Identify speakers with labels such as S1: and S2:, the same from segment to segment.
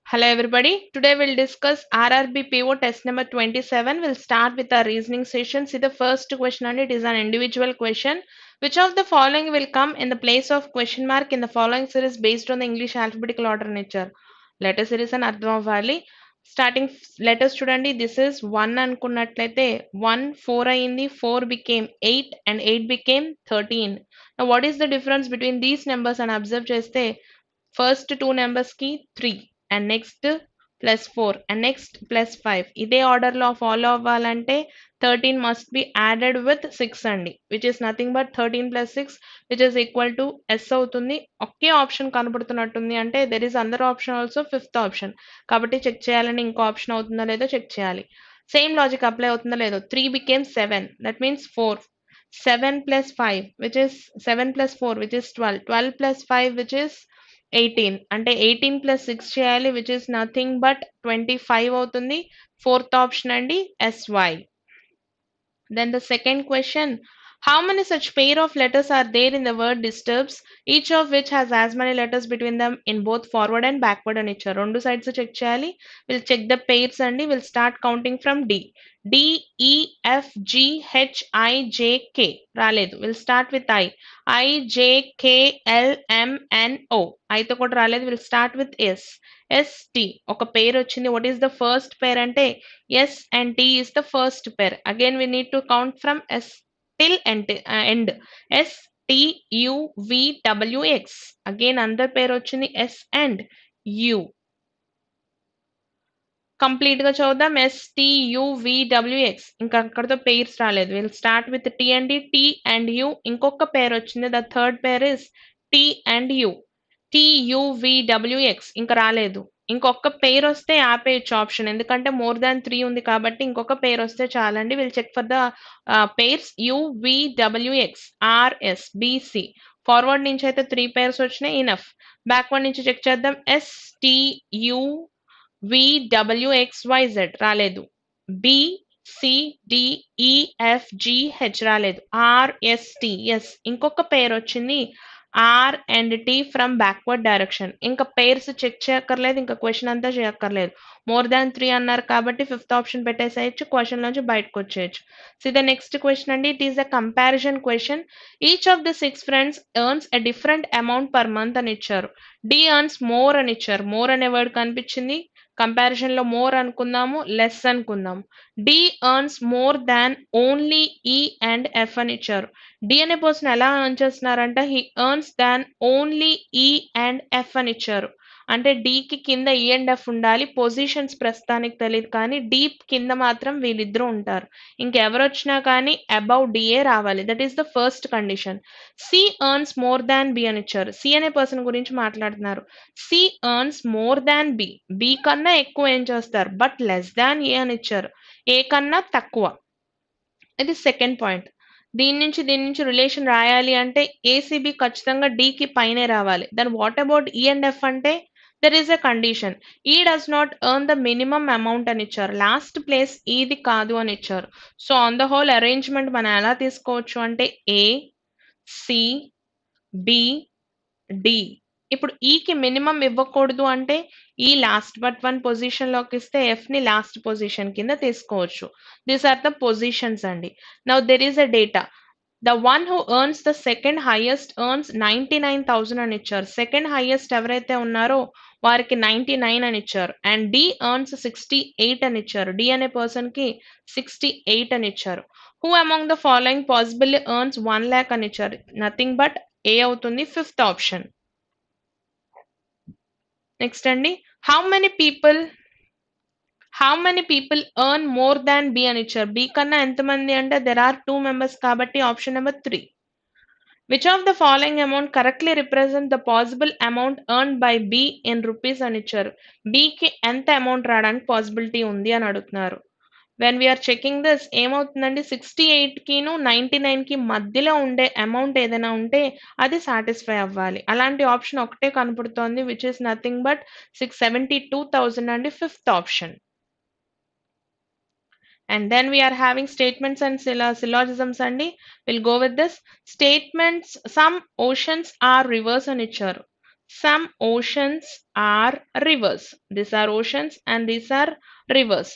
S1: Hello everybody. Today we'll discuss RRB PO test number 27. We'll start with our reasoning session. See the first question and it is an individual question. Which of the following will come in the place of question mark in the following series based on the English alphabetical order nature? Letter series and అర్థం అవ్వాలి. Starting letters చూడండి. This is 1 అనుకున్నట్లయితే 1 4 అయింది, 4 became 8 and 8 became 13. Now what is the difference between these numbers and observe చేస్తే first two numbers ki 3 and next plus 4 and next plus 5 ఇదే order లో follow అవ్వాలంటే 13 must be added with 6 అండి, which is nothing but 13 plus 6 which is equal to s అవుతుంది. ఒకే option కనబడుతున్నట్టుంది అంటే there is another option also, fifth option. కాబట్టి check చేయాలని ఇంకో option అవుతుందో లేదో చెక్ చేయాలి. సేమ్ లాజిక్ అప్లై అవుతుందో లేదో. 3 became 7, that means 4. 7 plus 5 which is 7 plus 4 which is 12. 12 plus 5 which is 18. అంటే 18 plus 6 చేయాలి, which is nothing but 25 అవుతుంది. Fourth option అండి SY. Then the second question, how many such pair of letters are there in the word disturbs, each of which has as many letters between them in both forward and backward అని ఇచ్చారు. రెండు sides check చేయాలి. We'll check the pairs అండి. We'll start counting from D. D, E, F, G, H, I, J, K. రాలేదు. We'll start with I. I, J, K, L, M, N, O. I తో కూడా రాలేదు. We'll start with S. S, T. ఒక పేర్ వచ్చింది. What is the first pair అంటే S and T is the first pair. Again we need to count from S till end. S, T, U, V, W, X. Again another pair వచ్చింది S and U. Complete గా చూద్దాం. STUVWX. ఇంకా అక్కడతో pairs రాలేదు. Will start with T అండి. T and U. ఇంకొక pair వచ్చింది. The third pair is T and U. TUVWX. ఇంకా రాలేదు. ఇంకొక పేర్ వస్తే ఆపేయచ్చు ఆప్షన్, ఎందుకంటే మోర్ దాన్ 3 ఉంది కాబట్టి ఇంకొక పేర్ వస్తే చాలండి. Will check for the pairs UVWX, RS, BC. Forward నుంచి అయితే 3 పేర్స్ వచ్చినాయి, ఇనఫ్. బ్యాక్వర్డ్ నుంచి చెక్ చేద్దాం. STU VWXYZ రాలేదు. BCDEFGH రాలేదు. RST yes. ఇంకొక పేర్ వచ్చింది R and T from backward direction. ఇంకా పేర్స్ చెక్ చేయక్కర్లేదు, ఇంకా క్వశ్చన్ అంతా చేయక్కర్లేదు. మోర్ దాన్ 3 అన్నారు కాబట్టి ఫిఫ్త్ ఆప్షన్ పెట్టేసేయచ్చు, క్వశ్చన్ నుంచి బయటకు వచ్చేయచ్చు. సో ద నెక్స్ట్ క్వశ్చన్ అండి, it is a comparison question. Each of the 6 friends earns a different amount per month అని ఇచ్చారు. డి ఎర్న్స్ మోర్ అని ఇచ్చారు. మోర్ అనే వర్డ్ కనిపించింది. కంపారిజన్ లో మోర్ అనుకుందాము, లెస్ అనుకుందాము. D earns more than only E and F అని ఇచ్చారు. డి అనే పర్సన్ ఎలా ఎర్న్ చేస్తున్నారంటే he earns than only E and F అని ఇచ్చారు. అంటే కి కింద ఈ అండ్ ఎఫ్ ఉండాలి. పొజిషన్స్ ప్రస్తుతానికి తెలియదు, కానీ డి కింద మాత్రం వీళ్ళిద్దరూ ఉంటారు. ఇంకెవరు వచ్చినా కానీ అబౌవ్ డిఏ రావాలి. That is the first condition. C earns more than B అని ఇచ్చారు. సి అనే పర్సన్ గురించి మాట్లాడుతున్నారు. C earns more than B. B కన్నా ఎక్కువ ఏం చేస్తారు, బట్ లెస్ దాన్ ఏ అని ఇచ్చారు. ఏ కన్నా తక్కువ. ఇది సెకండ్ పాయింట్. దీని నుంచి రిలేషన్ రాయాలి అంటే ఏసీబీ ఖచ్చితంగా కి పైనే రావాలి. దెన్ వాట్ అబౌట్ ఈ అండ్ ఎఫ్ అంటే దెర్ ఈస్ ఎ కండిషన్. ఈ does not earn the minimum amount అని ఇచ్చారు. లాస్ట్ ప్లేస్ ఇది కాదు అని ఇచ్చారు. So on the whole arrangement మనం ఎలా తీసుకోవచ్చు అంటే ఏ, సి, బి, డి. ఇప్పుడు ఈకి మినిమం ఇవ్వకూడదు అంటే ఈ లాస్ట్ బట్ 1 పొజిషన్ లోకి ఇస్తే ఎఫ్ ని లాస్ట్ పొజిషన్ కింద తీసుకోవచ్చు. దీస్ ఆర్ ద పొజిషన్స్ అండి. Now there is a data. The one who earns the second highest earns 99,000 అని ఇచ్చారు. సెకండ్ హైయెస్ట్ ఎవరైతే ఉన్నారో వారికి 99 అని ఇచ్చారు. అండ్ డి ఎర్న్స్ 68 అని ఇచ్చారు. డి అనే పర్సన్ కి 68 అని ఇచ్చారు. Who among the following possibly earns 1 lakh అని ఇచ్చారు. నథింగ్ బట్ ఏ అవుతుంది, ఫిఫ్త్ ఆప్షన్. నెక్స్ట్ అండి, how many people earn more than B అని ఇచ్చారు. బి కన్నా ఎంతమంది అంటే దెర్ ఆర్ 2 members కాబట్టి option number 3. Which of the following amount correctly represent the possible amount earn by B in rupees అని ఇచ్చారు. బికి ఎంత అమౌంట్ రావడానికి పాసిబిలిటీ ఉంది అని అడుగుతున్నారు. వెన్ వీఆర్ చెకింగ్ దిస్ ఏమవుతుందండి, 68 కిను 99 కి మధ్యలో ఉండే అమౌంట్ ఏదైనా ఉంటే అది సాటిస్ఫై అవ్వాలి. అలాంటి ఆప్షన్ ఒకటే కనపడుతోంది, విచ్ ఇస్ నథింగ్ బట్ 672,000 అండి, fifth option. And then we are having statements and syllogisms అండి. We'll go with this. Statements, some oceans are rivers అని ఇచ్చారు. Some oceans are rivers. These are oceans and these are rivers.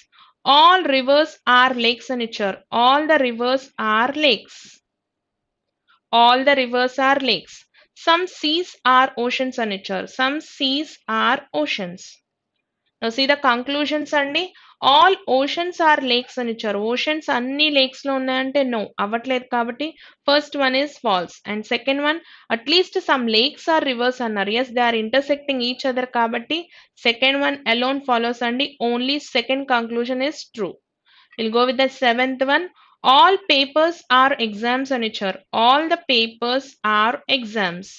S1: All rivers are lakes అని ఇచ్చారు. All the rivers are lakes. All the rivers are lakes. Some seas are oceans అని ఇచ్చారు. Some seas are oceans. Now see the conclusions అండి. All oceans are lakes అని ఇచ్చారు. Oceans అన్ని lakes లో ఉన్నాయంటే no అవ్వట్లేదు కాబట్టి first one is false and second one at least some lakes are rivers అన్నారు. Yes, they are intersecting each other కాబట్టి second one alone follows అండి. Only second conclusion is true. We'll go with the seventh one. All papers are exams అని ఇచ్చారు. All the papers are exams.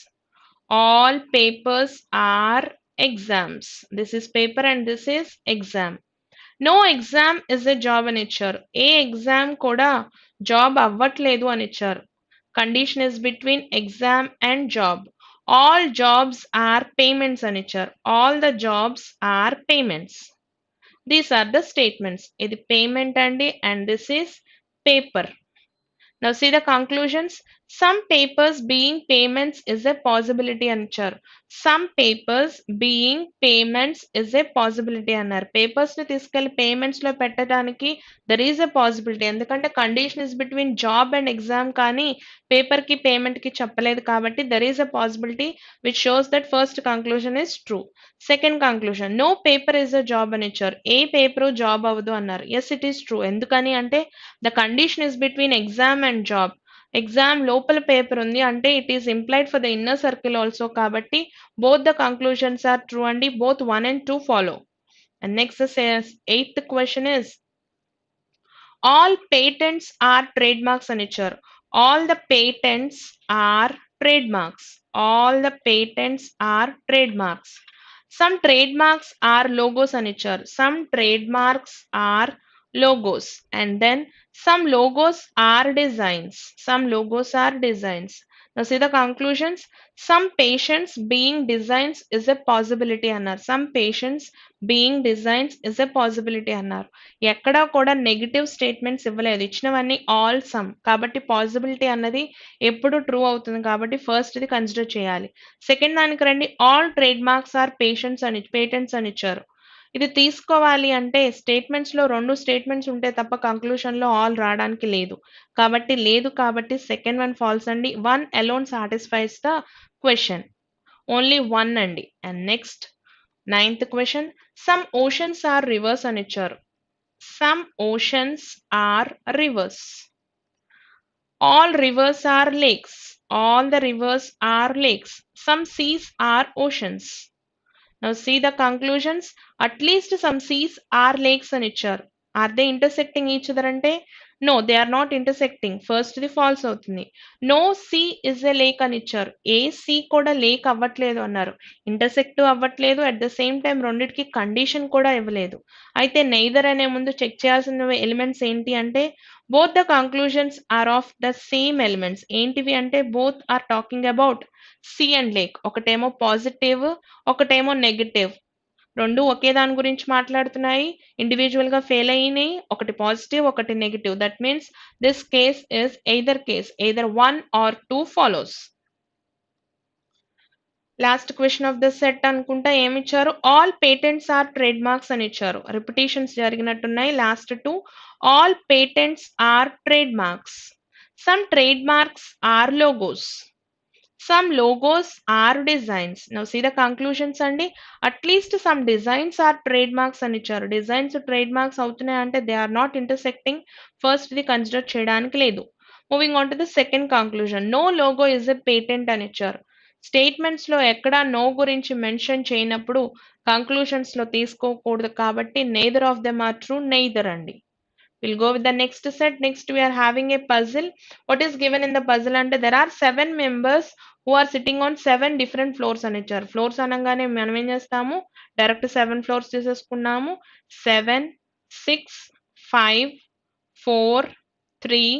S1: All papers are exams. This is paper and this is exam. No exam is a job అని ఇచ్చారు. ఏ exam కూడా job అవ్వట్లేదు అని ఇచ్చారు. Condition is between exam and job. All jobs are payments అని ఇచ్చారు. All the jobs are payments. These are the statements. ఇది payment అండి and this is paper. Now see the conclusions. Some papers being payments is a possibility అన్నారు. Some papers being payments is a possibility అన్నారు. Papers ని తీసుకెళ్లి payments లో పెట్టడానికి there is a possibility. ఎందుకంటే condition is between job and exam కానీ paper కి payment కి చెప్పలేదు కాబట్టి there is a possibility which shows that first conclusion is true. Second conclusion, no paper is a job అని ఇచ్చారు. ఏ పేపర్ జాబ్ అవ్వదు అన్నారు. Yes, it is true. ఎందుకని అంటే the condition is between exam and job. Exam లోపల paper ఉంది అంటే it is implied for the inner circle also కాబట్టి both the conclusions are true అండి. Both 1 and 2 follow. And next says eighth question is all patents are trademarks అని ఇచ్చారు. All the patents are trademarks. All the patents are trademarks. Some trademarks are logos అని ఇచ్చారు. Some trademarks are logos and then some logos are designs. Some logos are designs. Now see the conclusions. Some patients being designs is a possibility అన్నారు. Some patients being designs is a possibility అన్నారు. ఎక్కడా కూడా negative statements ఇవ్వలేదు. ఇచ్చినవన్నీ all some కాబట్టి possibility అన్నది ఎప్పుడు true అవుతుంది కాబట్టి ఫస్ట్ ఇది కన్సిడర్ చేయాలి. సెకండ్ దానికి రండి. All trade marks are patents అని ఇచ్చారు. ఇది తీసుకోవాలి అంటే స్టేట్మెంట్స్ లో 2 స్టేట్మెంట్స్ ఉంటే తప్ప కంక్లూషన్ లో ఆల్ రావడానికి లేదు కాబట్టి సెకండ్ వన్ ఫాల్స్ అండి. 1 alone satisfies the question. Only 1 అండి. And next 9th question. Some oceans are rivers అని ఇచ్చారు. Some oceans are rivers. All rivers are lakes. All the rivers are lakes. Some seas are oceans. Now see the conclusions. At least some seas are lakes అని ఇచ్చారు. Are they intersecting each other అంటే no, they are not intersecting. First the false అవుతుంది. No sea is a lake అని ఇచ్చారు. ఏ sea కూడా lake అవ్వట్లేదు అన్నారు. Intersect అవ్వట్లేదు అట్ ద సేమ్ టైం రెండిటికి కండిషన్ కూడా ఇవ్వలేదు. అయితే neither అనే ముందు చెక్ చేయాల్సిన ఎలిమెంట్స్ ఏంటి అంటే both the conclusions are of the same elements. ఏంటివి అంటే both are talking about sea and lake. ఒకటేమో పాజిటివ్ ఒకటేమో నెగటివ్. రెండు ఒకే దాని గురించి మాట్లాడుతున్నాయి. ఇండివిజువల్ గా ఫెయిల్ అయినాయి. ఒకటి పాజిటివ్ ఒకటి negative. That means this case is either 1 or 2 follows. Last question of the set అనుకుంటా ఏమిచ్చారు. All patents are trade marks అని ఇచ్చారు. రిపిటేషన్స్ జరిగినట్టున్నాయి. Last 2 all patents are trade marks. Some trade marks are logos. Some logos are designs. Now see the conclusions అండి. At least some designs are trademarks అని ఇచ్చారు. Designs trademarks అవుతున్నాయి అంటే they are not intersecting. First ఇది consider చేయడానికి లేదు. Moving on to the second conclusion. No logo is a patent అని ఇచ్చారు. స్టేట్మెంట్స్ లో ఎక్కడ నో గురించి మెన్షన్ చేయనప్పుడు కంక్లూషన్స్ లో తీసుకోకూడదు కాబట్టి neither of them are true. Neither అండి. We'll go with the next set. Next we are having a puzzle. What is given in the puzzle అంటే there are 7 members who are sitting on 7 different floors అని ఇచ్చారు. Floors అనగానే మనం ఏం చేస్తాము direct 7 floors తీసేసుకున్నాము. 7 6 5 4 3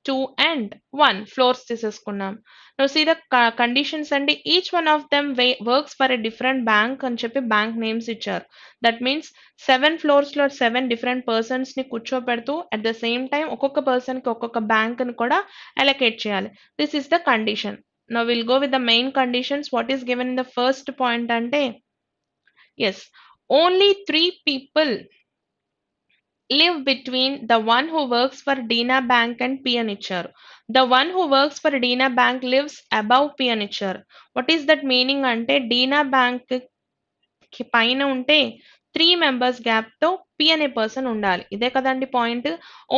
S1: 2 and 1 floors తీసేసుకున్నాం. Now see the conditions అండి. Each one of them works for a different bank అని చెప్పి బ్యాంక్ నేమ్స్ ఇచ్చారు. దట్ మీన్స్ 7 ఫ్లోర్స్ లో 7 డిఫరెంట్ పర్సన్స్ ని కూర్చోపెడుతూ అట్ ద సేమ్ టైం ఒక్కొక్క పర్సన్ కి ఒక్కొక్క బ్యాంక్ ని కూడా అలొకేట్ చేయాలి. This is the condition. Now we'll go with the main conditions. What is given in the first point ante? Yes, only 3 people live between the one who works for Dina Bank and P అని ఇచ్చారు. The one who works for Dina Bank lives above P అని ఇచ్చారు. What is that meaning అంటే Dina Bank కి పైన ఉంటే 3 members gap తో P అనే పర్సన్ ఉండాలి. ఇదే కదండి point.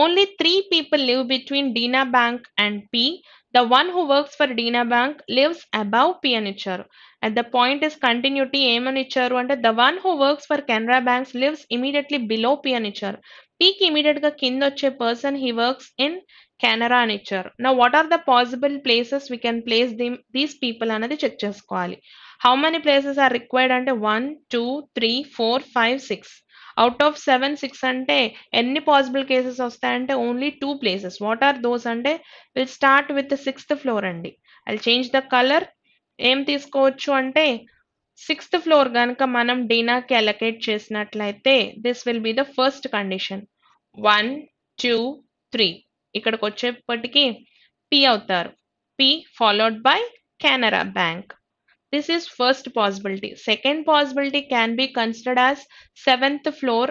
S1: Only 3 people live between Dena bank and P. The one who works for Dena bank lives above P అని ఇచ్చారు. At the point is continuity ఏమని ఇచ్చారు అంటే the one who works for Canara banks lives immediately below P అని ఇచ్చారు. పికి immediate గా కింద వచ్చే person he works in Canara అని ఇచ్చారు. నా what are the possible places we can place these people అనేది చెక్ చేసుకోవాలి. How many places are required అంటే 1 2 3 4 5 6. అవుట్ ఆఫ్ 7 6 అంటే ఎన్ని పాసిబుల్ కేసెస్ వస్తాయంటే only 2 places. What are those అంటే will start with 6th floor అండి. I change the colour. ఏం తీసుకోవచ్చు అంటే 6th ఫ్లోర్ కనుక మనం డీనాకి అలొకేట్ చేసినట్లయితే this will be the first condition. 1 2 3 ఇక్కడికి వచ్చేప్పటికి పి అవుతారు. P followed by Canara bank. This is first possibility. Second possibility can be considered as 7th floor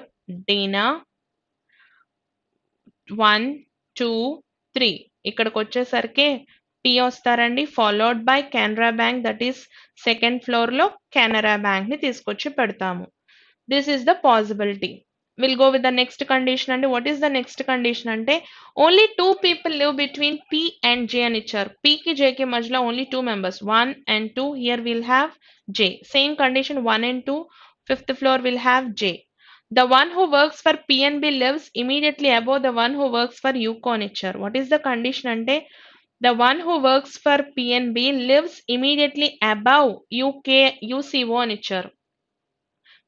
S1: Dina. 1 2 3 ఇక్కడికి వచ్చేసరికి పి వస్తారండి followed by Canara bank, that is second floor లో Canara bank ని తీసుకొచ్చి పెడతాము. This is the possibility. We'll go with the next condition. And what is the next condition ante only 2 people live between P and J అని ఇచ్చారు. P కి J కి మధ్యలో only 2 members 1 and 2. Here we'll have J. Same condition 1 and 2. 5th floor will have J. The one who works for PNB lives immediately above the one who works for UCO అని ఇచ్చారు. What is the condition అంటే the one who works for PNB lives immediately above UCO అని ఇచ్చారు.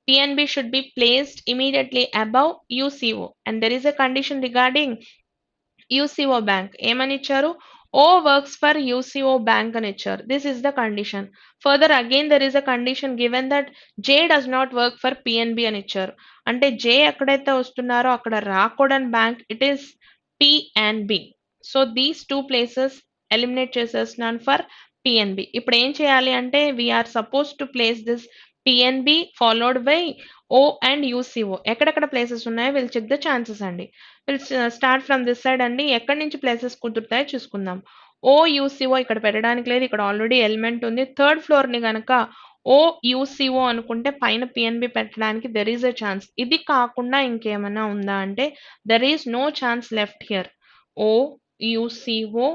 S1: PNB should be placed immediately above UCO, and there is a condition regarding UCO bank. ఏమని ఇచ్చారు? O works for UCO bank అని ఇచ్చారు. This is the condition. Further again there is a condition given that J does not work for PNB అని ఇచ్చారు. అంటే J ఎక్కడైతే వస్తున్నారో అక్కడ రాకూడని bank it is P and B. So these two places eliminate చేసేస్తున్నాను for PNB. ఇప్పుడు ఏం చేయాలి అంటే we are supposed to place this PNB followed by O and UCO. ఎక్కడెక్కడ ప్లేసెస్ ఉన్నాయో విల్ చెక్ ద ఛాన్సెస్ అండి. Will start from this side అండి. ఎక్కడి నుంచి ప్లేసెస్ కుదురుతాయో చూసుకుందాం. O UCO ఇక్కడ పెట్టడానికి లేదు, ఇక్కడ ఆల్రెడీ ఎలిమెంట్ ఉంది. థర్డ్ ఫ్లోర్ ని గనక O UCO అనుకుంటే పైన PNB పెట్టడానికి దెర్ ఈస్ ఎ ఛాన్స్. ఇది కాకుండా ఇంకేమైనా ఉందా అంటే there is no chance left here. O UCO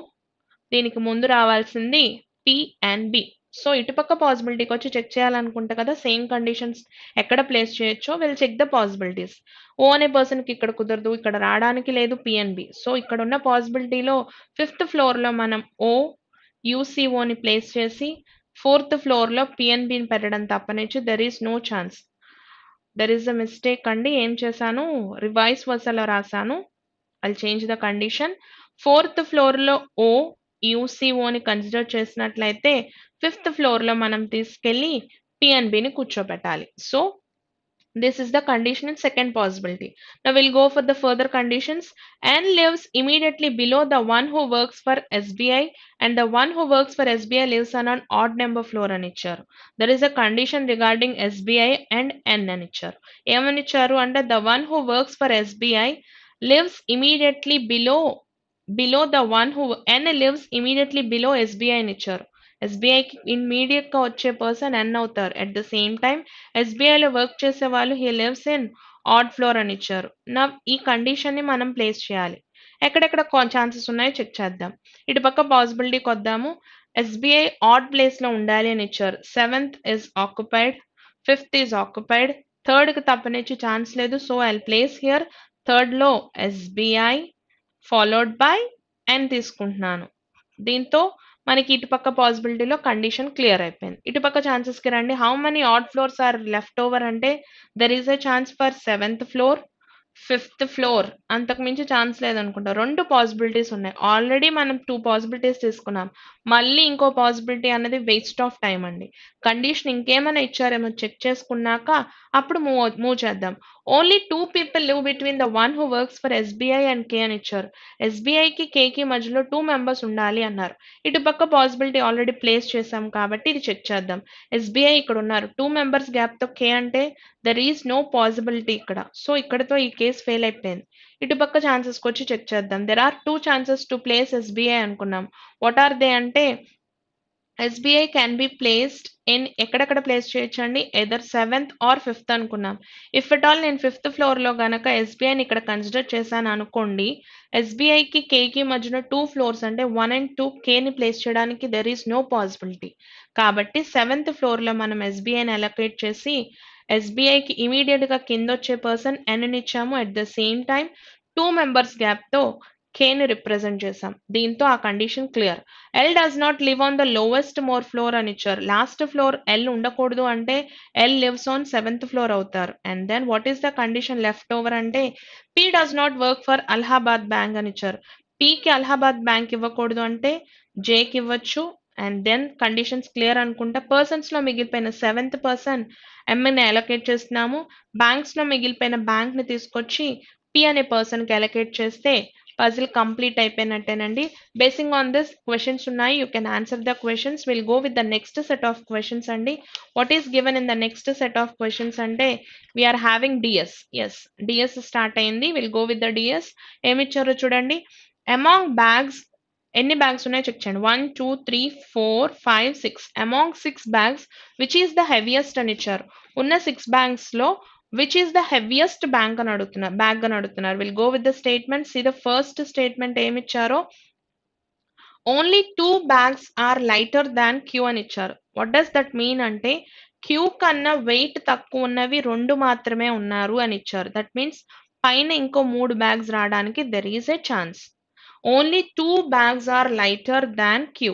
S1: దీనికి ముందు రావాల్సింది P and B. సో ఇటుపక్క పాసిబిలిటీకి వచ్చి చెక్ చేయాలనుకుంటే కదా సేమ్ కండిషన్స్ ఎక్కడ ప్లేస్ చేయొచ్చో will check the possibilities. O అనే పర్సన్కి ఇక్కడ కుదరదు, ఇక్కడ రావడానికి లేదు పిఎన్బి. సో ఇక్కడ ఉన్న పాసిబిలిటీలో 5th ఫ్లోర్లో మనం ఓ యూసీఓని ప్లేస్ చేసి 4th ఫ్లోర్లో పిఎన్బిని పెట్టడం తప్పనిచ్చి there is no chance. There is a mistake అండి. ఏం చేశాను రివైస్ వర్సలో రాశాను. I change the condition. 4th ఫ్లోర్లో ఓ యూసీఓని కన్సిడర్ చేసినట్లయితే 5th ఫ్లోర్లో మనం తీసుకెళ్ళి పిఎన్బిని కూర్చోబెట్టాలి. So this is the condition in second possibility. Now we'll go for the further conditions. N lives immediately below the one who works for SBI, and the one who works for SBI lives on an odd number floor అని ఇచ్చారు. There is a condition regarding SBI and N అని ఇచ్చారు. ఏమని ఇచ్చారు అంటే the one who works for SBI lives immediately below the one who N lives immediately below SBI అని ఇచ్చారు. ఎస్బీఐకి immediate గా వచ్చే పర్సన్ ఎన్ అవుతారు. అట్ ద సేమ్ టైం ఎస్బీఐలో వర్క్ చేసే వాళ్ళు he lives in odd floor అని ఇచ్చారు. నా ఈ కండిషన్ ని మనం ప్లేస్ చేయాలి. ఎక్కడెక్కడ ఛాన్సెస్ ఉన్నాయో చెక్ చేద్దాం. ఇటుపక్క పాసిబిలిటీకి వద్దాము. ఎస్బీఐ ఆడ్ ప్లేస్ లో ఉండాలి అని ఇచ్చారు. 7th is occupied, 5th is occupied, 3rd కి తప్పనిచ్చి ఛాన్స్ లేదు. So I place here 3rd లో ఎస్బీఐ ఫాలోడ్ బై ఎన్ తీసుకుంటున్నాను. దీంతో మనకి ఇటుపక్క పాసిబిలిటీలో కండిషన్ క్లియర్ అయిపోయింది. ఇటుపక్క ఛాన్సెస్ కి రండి. How many odd floors are left over అంటే there is a chance for 7th floor, 5th floor అంతకు మించి ఛాన్స్ లేదనుకుంటా. 2 పాసిబిలిటీస్ ఉన్నాయి. ఆల్రెడీ మనం 2 పాసిబిలిటీస్ తీసుకున్నాం. మళ్ళీ ఇంకో పాసిబిలిటీ అన్నది వేస్ట్ ఆఫ్ టైమ్ అండి. కండిషన్ ఇంకేమైనా ఇచ్చారేమో చెక్ చేసుకున్నాక అప్పుడు మూవ్ చేద్దాం. Only 2 people live between the one who works for SBI and కే అని ఇచ్చారు. ఎస్బీఐకి కేకి మధ్యలో 2 మెంబర్స్ ఉండాలి అన్నారు. ఇటుపక్క పాసిబిలిటీ ఆల్రెడీ ప్లేస్ చేసాం కాబట్టి ఇది చెక్ చేద్దాం. ఎస్బీఐ ఇక్కడ ఉన్నారు. 2 మెంబర్స్ గ్యాప్ తో కే అంటే దెర్ ఈస్ నో పాసిబిలిటీ ఇక్కడ. సో ఇక్కడతో ఈ కేసు ఫెయిల్ అయిపోయింది. ఇటుపక్క ఛాన్సెస్కి వచ్చి చెక్ చేద్దాం. There are 2 chances to place SBI అనుకున్నాం. వాట్ ఆర్ దే అంటే SBI can be placed in ఎక్కడెక్కడ ప్లేస్ చేయొచ్చండి, ఎదర్ 7th or 5th అనుకున్నాం. ఇఫ్ ఎట్ ఆల్ నేను 5th ఫ్లోర్లో గనక ఎస్బీఐని ఇక్కడ కన్సిడర్ చేశాను అనుకోండి, ఎస్బీఐకి కేకి మధ్యన 2 ఫ్లోర్స్ అంటే 1 and 2 కేని ప్లేస్ చేయడానికి దెర్ ఈస్ నో పాసిబిలిటీ. కాబట్టి 7th ఫ్లోర్లో మనం ఎస్బీఐని అలొకేట్ చేసి ఎస్బీఐకి ఇమీడియట్గా కింద వచ్చే పర్సన్ ఎన్ ఇచ్చాము. At the same time 2 members గ్యాప్తో కేని రిప్రజెంట్ చేసాం. దీంతో ఆ condition clear. L does not live on the lowest more floor అని ఇచ్చారు. లాస్ట్ ఫ్లోర్ ఎల్ ఉండకూడదు అంటే L lives on 7th floor అవుతారు. And then what is the condition left over అంటే P does not work for Allahabad bank అని ఇచ్చారు. పికి Allahabad bank ఇవ్వకూడదు అంటే జేకి ఇవ్వచ్చు. అండ్ దెన్ కండిషన్స్ క్లియర్ అనుకుంటా పర్సన్స్ లో మిగిలిపోయిన 7th పర్సన్ ఎంని అలొకేట్ చేస్తున్నాము. బ్యాంక్స్ లో మిగిలిపోయిన బ్యాంక్ ని తీసుకొచ్చి పి అనే పర్సన్ కి అలొకేట్ చేస్తే పజిల్ కంప్లీట్ అయిపోయినట్టేనండి. బేసింగ్ ఆన్ దిస్ క్వశ్చన్స్ ఉన్నాయి. You can answer the questions. Will go with the next set of questions అండి. What is given in the next set of questions అంటే we are having DS. Yes, DS start అయింది. Will go with the DS. ఏమిచ్చారో చూడండి. Among bags ఎన్ని bags ఉన్నాయో check చేయండి. 1 2 3 4 5 6. Among 6 bags which is the heaviest అని ఇచ్చారు. ఉన్న 6 బ్యాగ్స్ లో which is the heaviest bag అని అడుగుతున్నారు. Will go with the statement. See the first statement ఏమి ఇచ్చారో, only 2 bags are lighter than Q అని ఇచ్చారు. వాట్ డస్ దట్ మీన్ అంటే క్యూ కన్నా వెయిట్ తక్కువ ఉన్నవి 2 మాత్రమే ఉన్నారు అని ఇచ్చారు. దట్ మీన్స్ పైన ఇంకో 3 బ్యాగ్స్ రావడానికి there is a chance. Only 2 bags are lighter than Q.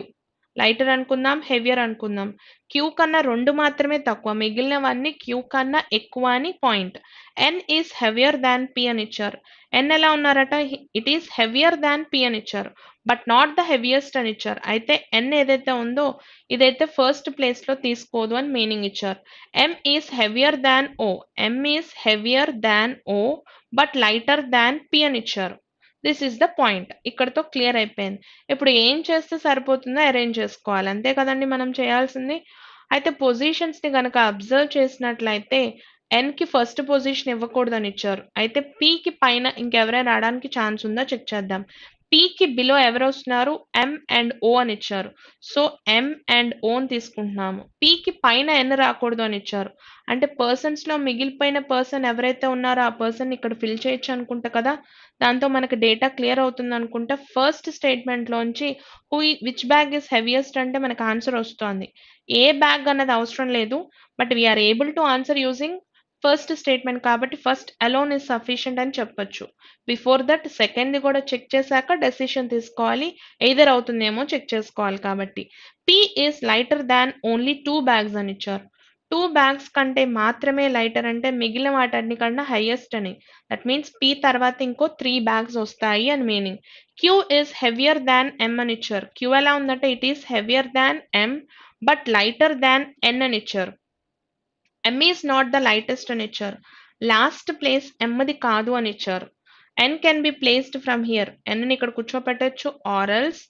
S1: Lighter అనుకుందాం, హెవియర్ అనుకుందాం. క్యూ కన్నా 2 మాత్రమే తక్కువ, మిగిలినవన్నీ క్యూ కన్నా ఎక్కువ అని point. N is heavier than P అని ఇచ్చారు. ఎన్ ఎలా ఉన్నారట, it is heavier than P అని ఇచ్చారు. బట్ నాట్ ద హెవియెస్ట్ అని ఇచ్చారు. అయితే ఎన్ ఏదైతే ఉందో ఇదైతే ఫస్ట్ ప్లేస్ లో తీసుకోదు అని మీనింగ్ ఇచ్చారు. M is heavier than O. M is heavier than O but lighter than P అని ఇచ్చారు. This is the point. ఇక్కడతో క్లియర్ అయిపోయింది. ఇప్పుడు ఏం చేస్తే సరిపోతుందో అరేంజ్ చేసుకోవాలి, అంతే కదండి మనం చేయాల్సింది. అయితే పొజిషన్స్ ని కనుక అబ్జర్వ్ చేసినట్లయితే ఎన్ కి ఫస్ట్ పొజిషన్ ఇవ్వకూడదని ఇచ్చారు. అయితే పి కి పైన ఇంకెవరైనా రావడానికి ఛాన్స్ ఉందో చెక్ చేద్దాం. పి కి బిలో ఎవరు వస్తున్నారు, ఎం అండ్ ఓ అని ఇచ్చారు. సో ఎం అండ్ ఓ అని తీసుకుంటున్నాము. పి కి పైన ఎన్ రాకూడదు అని ఇచ్చారు. అంటే పర్సన్స్ లో మిగిలిపోయిన పర్సన్ ఎవరైతే ఉన్నారో ఆ పర్సన్ ఇక్కడ ఫిల్ చేయొచ్చు అనుకుంటా కదా. దాంతో మనకు డేటా క్లియర్ అవుతుంది అనుకుంటా. ఫస్ట్ స్టేట్మెంట్ లోంచి విచ్ బ్యాగ్ ఇస్ హెవియెస్ట్ అంటే మనకు ఆన్సర్ వస్తుంది. ఏ బ్యాగ్ అన్నది అవసరం లేదు, but we are able to answer using first statement కాబట్టి ఫస్ట్ అలోన్ ఇస్ సఫిషియంట్ అని చెప్పొచ్చు. బిఫోర్ దట్ సెకండ్ ది కూడా చెక్ చేశాక డెసిషన్ తీసుకోవాలి. ఎయిదర్ అవుతుందేమో చెక్ చేసుకోవాలి. కాబట్టి P is lighter than only 2 bags అని ఇచ్చారు. 2 బ్యాగ్స్ కంటే మాత్రమే లైటర్ అంటే మిగిలిన వాటన్నికన్నా హైయెస్ట్ అని. దట్ మీన్స్ పి తర్వాత ఇంకో 3 బ్యాగ్స్ వస్తాయి అని meaning. Q is heavier than M అని ఇచ్చారు. క్యూ ఎలా ఉందంటే it is heavier than M but lighter than N అని ఇచ్చారు. M is not the lightest అని ఇచ్చారు. లాస్ట్ ప్లేస్ ఎమ్ది కాదు అని ఇచ్చారు. N can be placed from here. N ఇక్కడ కూర్చోపెట్టచ్చు ఆర్ ఎల్స్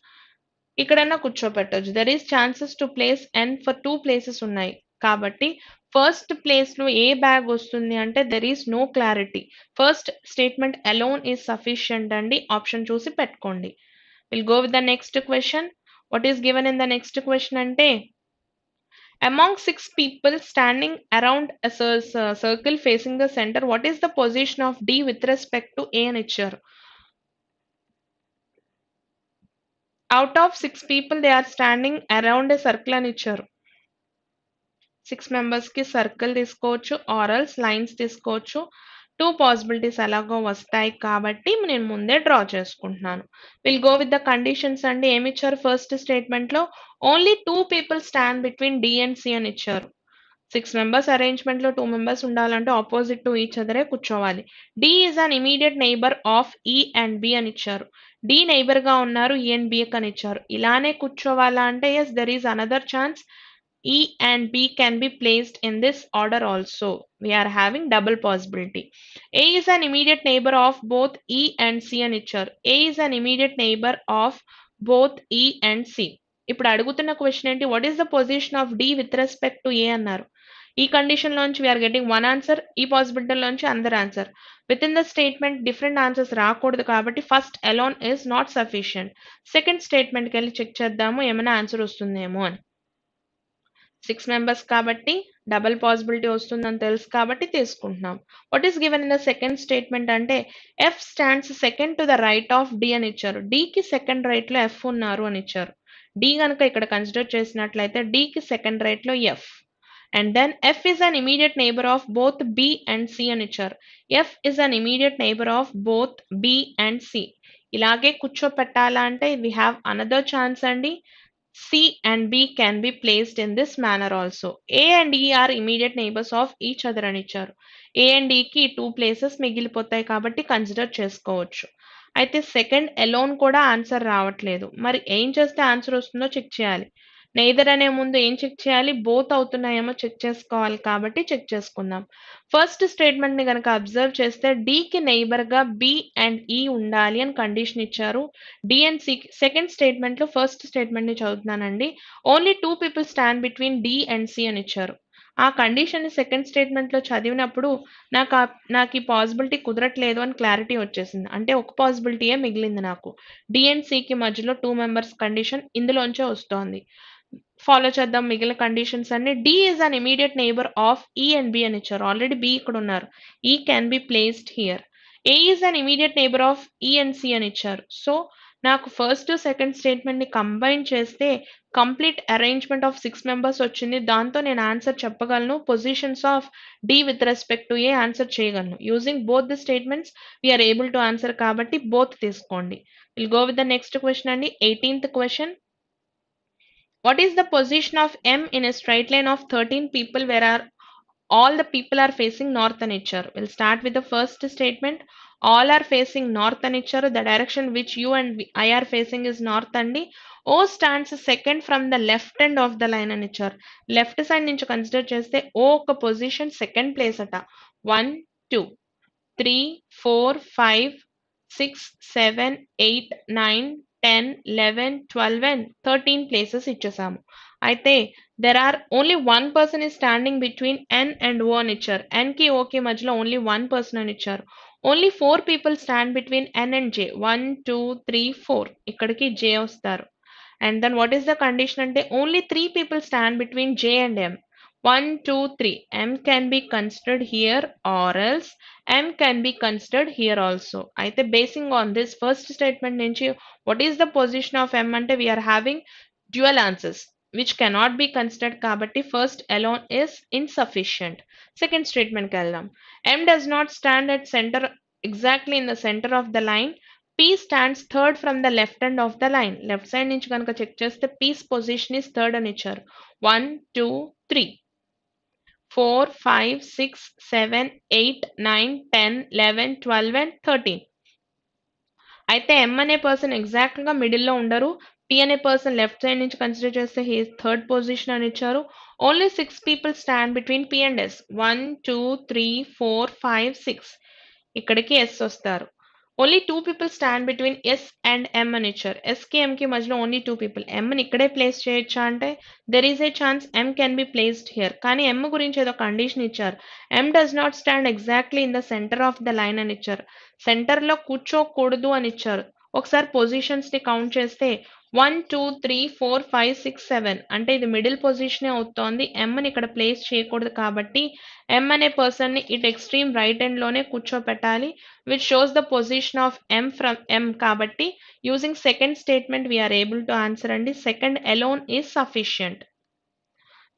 S1: ఇక్కడన్నా కూర్చోపెట్టచ్చు. There is chances to place N for 2 places ఉన్నాయి. కాబట్టి ఫస్ట్ ప్లేస్ లో ఏ బ్యాగ్ వస్తుంది అంటే there is no clarity. First statement alone is sufficient అండి. ఆప్షన్ చూసి పెట్టుకోండి. Will go with the next question. What is given in the next question అంటే among 6 people standing around a circle facing the center, what is the position of D with respect to A అని ఇచ్చారు. Out of 6 people they are standing around a circle అని ఇచ్చారు. 6 members కి circle తీసుకోవచ్చు ఆర్ఎల్స్ lines తీసుకోవచ్చు. 2 possibilities ఎలాగో వస్తాయి కాబట్టి నేను ముందే డ్రా చేసుకుంటున్నాను. Will go with the conditions అండి. ఏమి ఇచ్చారు ఫస్ట్ స్టేట్మెంట్ లో, only 2 people stand between D and C అని ఇచ్చారు. 6 మెంబర్స్ అరేంజ్మెంట్లో 2 మెంబర్స్ ఉండాలంటే ఆపోజిట్ టు ఈచ్ అదరే కూర్చోవాలి. D is an immediate neighbour of E and B అని ఇచ్చారు. డి నైబర్ గా ఉన్నారు, ఈ అండ్ బి అని ఇచ్చారు. ఇలానే కూర్చోవాలా అంటే yes there is another chance. E and B can be placed in this order also. We are having double possibility. A is an immediate neighbor of both E and C అని ఇచ్చారు. A is an immediate neighbor of both E and C. ఇప్పుడు అడుగుతున్న question ఏంటి, what is the position of D with respect to A అన్నారు. ఈ condition లోంచి we are getting one answer, ఈ possibility లోంచి another answer. Within the statement different answers రాకూడదు కాబట్టి first alone is not sufficient. Second స్టేట్మెంట్కి వెళ్ళి చెక్ చేద్దాము ఏమైనా ఆన్సర్ వస్తుందేమో అని. 6 మెంబర్స్ కాబట్టి డబుల్ పాసిబిలిటీ వస్తుందని తెలుసు కాబట్టి తీసుకుంటున్నాం. What is given in the second statement అంటే F stands second to the right of D అని ఇచ్చారు. డికి సెకండ్ రైట్ లో ఎఫ్ ఉన్నారు అని ఇచ్చారు. డి కనుక ఇక్కడ కన్సిడర్ చేసినట్లయితే డికి సెకండ్ రైట్ లో F. And then F is an immediate neighbour of both B and C అని ఇచ్చారు. F is an immediate neighbour of both B and C. ఇలాగే కూర్చోపెట్టాలా అంటే వీ హ్యావ్ అనదర్ ఛాన్స్ అండి. C and B can be placed in this manner also. A and E are immediate neighbors of each other అని ఇచ్చారు. A and E కి 2 places మిగిలిపోతాయి కాబట్టి consider చేసుకోవచ్చు. అయితే సెకండ్ ఎలోన్ కూడా ఆన్సర్ రావట్లేదు. మరి ఏం చేస్తే ఆన్సర్ వస్తుందో చెక్ చేయాలి. నెయిదర్ అనే ముందు ఏం చెక్ చేయాలి, బోత్ అవుతున్నాయేమో చెక్ చేసుకోవాలి కాబట్టి చెక్ చేసుకుందాం. ఫస్ట్ స్టేట్మెంట్ ని కనుక అబ్జర్వ్ చేస్తే డికి నైబర్ గా బి అండ్ ఈ ఉండాలి అని కండిషన్ ఇచ్చారు. D and C. Second statement లో ఫస్ట్ స్టేట్మెంట్ ని చదువుతున్నానండి. ఓన్లీ 2 people stand between D and C అని ఇచ్చారు. ఆ కండిషన్ ని సెకండ్ స్టేట్మెంట్ లో చదివినప్పుడు నాకు ఈ పాసిబిలిటీ కుదరట్లేదు అని క్లారిటీ వచ్చేసింది. అంటే ఒక పాసిబిలిటీయే మిగిలింది నాకు. డి అండ్ సికి మధ్యలో 2 మెంబర్స్ కండిషన్ ఇందులోంచే వస్తోంది. ఫాలో చేద్దాం మిగిలిన కండిషన్స్ అన్ని. D is an immediate neighbour of E and B అని ఇచ్చారు. ఆల్రెడీ బి ఇక్కడ ఉన్నారు. E can be placed here. A is an immediate neighbour of E and C అని ఇచ్చారు. సో నాకు ఫస్ట్ సెకండ్ స్టేట్మెంట్ ని కంబైన్ చేస్తే కంప్లీట్ అరేంజ్మెంట్ ఆఫ్ 6 మెంబర్స్ వచ్చింది. దాంతో నేను ఆన్సర్ చెప్పగలను. Positions of D with respect to A answer చేయగలను. Using both the statements we are able to answer కాబట్టి బోత్ తీసుకోండి. Will go with the next question అండి. 18th question. What is the position of M in a straight line of 13 people where all the people are facing north and icharu? We'll start with the first statement. All are facing north and icharu. The direction which you and I are facing is north andi. O stands second from the left end of the line and icharu. Left side nunchi consider cheste O oka position second place ata. 1, 2, 3, 4, 5, 6, 7, 8, 9, 10, 11, 12 and 13 places ఇచ్చేసాము. అయితే there are only one person is standing between N and O అని ఇచ్చారు. N కి O కి మధ్యలో only one person అని ఇచ్చారు. Only 4 people stand between N and J. 1, 2, 3, 4. ఇక్కడికి J వస్తారు. And then what is the condition అంటే only 3 people stand between J and M. 1, 2, 3. M can be considered here or else M can be considered here also. అయితే basing on this first statement నుంచి what is the position of M అంటే we are having dual answers which cannot be considered కాబట్టి first alone is insufficient. Second statement కి వెళ్దాం. M does not stand at center exactly in the center of the line. P stands third from the left end of the line. Left side నుంచి కనుక check చేస్తే P's position is third అని ఇచ్చారు. 1, 2, 3. 4, 5, 6, 7, 8, 9, 10, 11, 12 and 13. అయితే M అనే person exact గా middle లో ఉండరు. P అనే పర్సన్ లెఫ్ట్ సైడ్ నుంచి కన్సిడర్ చేస్తే హీ థర్డ్ పొజిషన్ అని ఇచ్చారు. Only 6 people stand between P and S. 1, 2, 3, 4, 5, 6. ఇక్కడికి S వస్తారు. Only 2 people stand between S and M అని ఇచ్చారు. S కి M కి మధ్యలో ఓన్లీ 2 పీపుల్. M ని ఇక్కడే ప్లేస్ చేయొచ్చా అంటే there is a chance M can be placed here. కానీ M గురించి ఏదో కండిషన్ ఇచ్చారు. M does not stand exactly in the centre of the line అని ఇచ్చారు. సెంటర్ లో కూర్చోకూడదు అని ఇచ్చారు. ఒకసారి పొజిషన్స్ ని కౌంట్ చేస్తే 1, 2, 3, 4, 5, 6, 7 అంటే ఇది మిడిల్ పొజిషనే అవుతోంది. M ని ఇక్కడ ప్లేస్ చేయకూడదు కాబట్టి M అనే పర్సన్ ని ఇట్ ఎక్స్ట్రీమ్ రైట్ ఎండ్ లోనే కూర్చోపెట్టాలి. which shows the position of M from M కాబట్టి using second statement we are able to answer and second alone is sufficient.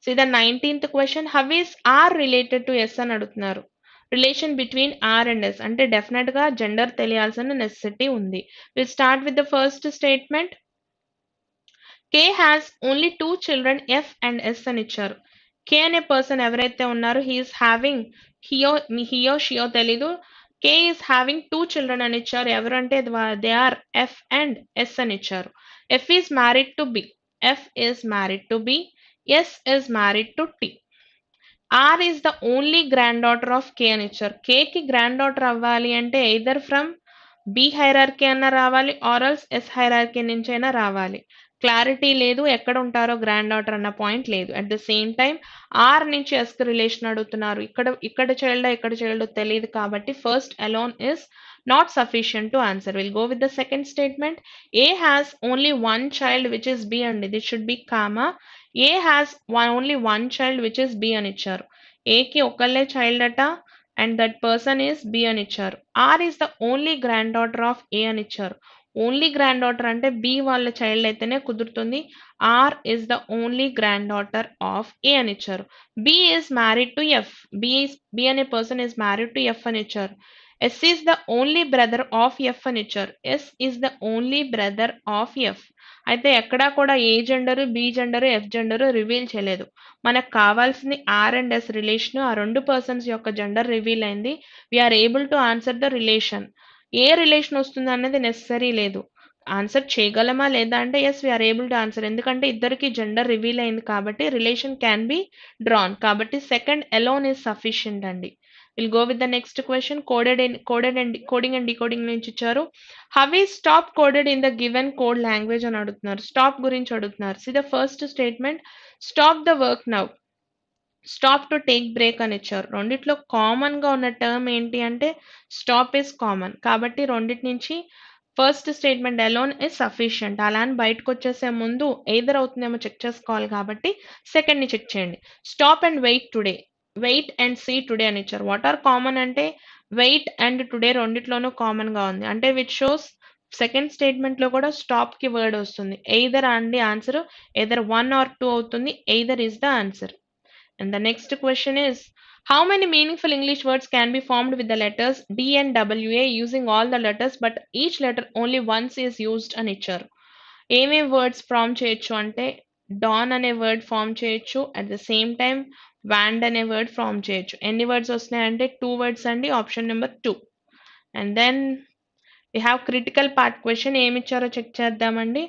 S1: See the 19th question. How is R related to S అని అడుగుతున్నారు. Relation between R and S అంటే definite గా gender తెలియాల్సిన necessity ఉంది. We'll start with the first statement. K has only 2 children F and S అని ఇచ్చారు. కే అనే person ఎవరైతే ఉన్నారో హియో షియో తెలీదు. కే ఈస్ హ్యావింగ్ 2 చిల్డ్రన్ అని ఇచ్చారు. ఎవరంటే they are F and S అని ఇచ్చారు. F is married to B. F is married to B. S is married to T. R is the only granddaughter of K అని ఇచ్చారు. కేకి grand daughter అవ్వాలి అంటే either from B hierarchy అన్న రావాలి ఆర్ఎల్స్ yes hierarchy నుంచి అయినా రావాలి. క్లారిటీ లేదు, ఎక్కడ ఉంటారో గ్రాండ్ డాటర్ అన్న పాయింట్ లేదు. At the same time R నుంచి ఎస్ కి రిలేషన్ అడుగుతున్నారు. ఇక్కడ చైల్డ్ తెలియదు కాబట్టి first alone is not sufficient to answer. Will go with the second statement. A has only one child which is B అండి. This should be comma. A has only one child which is B అని ఇచ్చారు. ఏకి ఒకళ్ళే child అట and that person is B అని ఇచ్చారు. Are is the only granddaughter of A అని ఇచ్చారు. ఓన్లీ గ్రాండ్ డాటర్ అంటే బి వాళ్ళ చైల్డ్ అయితేనే కుదురుతుంది. R is the only granddaughter of A అని ఇచ్చారు. B is married to F. B అనే person is married to F అని ఇచ్చారు. S is the only brother of F అని ఇచ్చారు. S is the only brother of F. అయితే ఎక్కడా కూడా A gender, B gender, F gender reveal చేయలేదు. మనకు కావాల్సింది ఆర్ అండ్ ఎస్ రిలేషన్. ఆ రెండు పర్సన్స్ యొక్క జెండర్ రివీల్ అయింది. We are able to answer the relation. ఏ రిలేషన్ వస్తుంది అన్నది నెసరీ లేదు. ఆన్సర్ చేయగలమా లేదా అంటే yes we are able to answer. ఎందుకంటే ఇద్దరికి జెండర్ రివీల్ అయింది కాబట్టి రిలేషన్ క్యాన్ బి డ్రాన్. కాబట్టి సెకండ్ అలోన్ ఇస్ సఫిషియంట్ అండి. Will go with the next question. Coding and decoding నుంచి ఇచ్చారు. How is stop coded in the given code language అని అడుగుతున్నారు. స్టాప్ గురించి అడుగుతున్నారు. C the first statement. Stop the work now. Stop to take break అని ఇచ్చారు. రెండిట్లో common గా ఉన్న టర్మ్ ఏంటి అంటే స్టాప్ ఇస్ కామన్. కాబట్టి రెండిటి నుంచి first statement alone is sufficient. అలా అని బయటకు వచ్చేసే ముందు ఎయిదర్ అవుతుందేమో చెక్ చేసుకోవాలి కాబట్టి సెకండ్ ని చెక్ చేయండి. Stop and wait today. Wait and see today అని ఇచ్చారు. వాట్ ఆర్ కామన్ అంటే వెయిట్ అండ్ టుడే రెండిట్లోనూ కామన్ గా ఉంది. అంటే విచ్ షోస్ సెకండ్ స్టేట్మెంట్ లో కూడా స్టాప్ కి వర్డ్ వస్తుంది. ఎయిదర్ అండి ఆన్సర్ ఎయిదర్ 1 or 2 అవుతుంది. Either is the answer. And the next question is, how many meaningful English words can be formed with the letters D and WA using all the letters but each letter only once is used అని ఇచ్చారు. ఏమేం words form చేయొచ్చు అంటే dawn అనే word form చేయొచ్చు. At the same time wand అనే word form చేయొచ్చు. ఎన్ని వర్డ్స్ వస్తున్నాయంటే 2 వర్డ్స్ అండి. Option number 2. And then we have critical part question. ఏమి ఇచ్చారో చెక్ చేద్దామండి.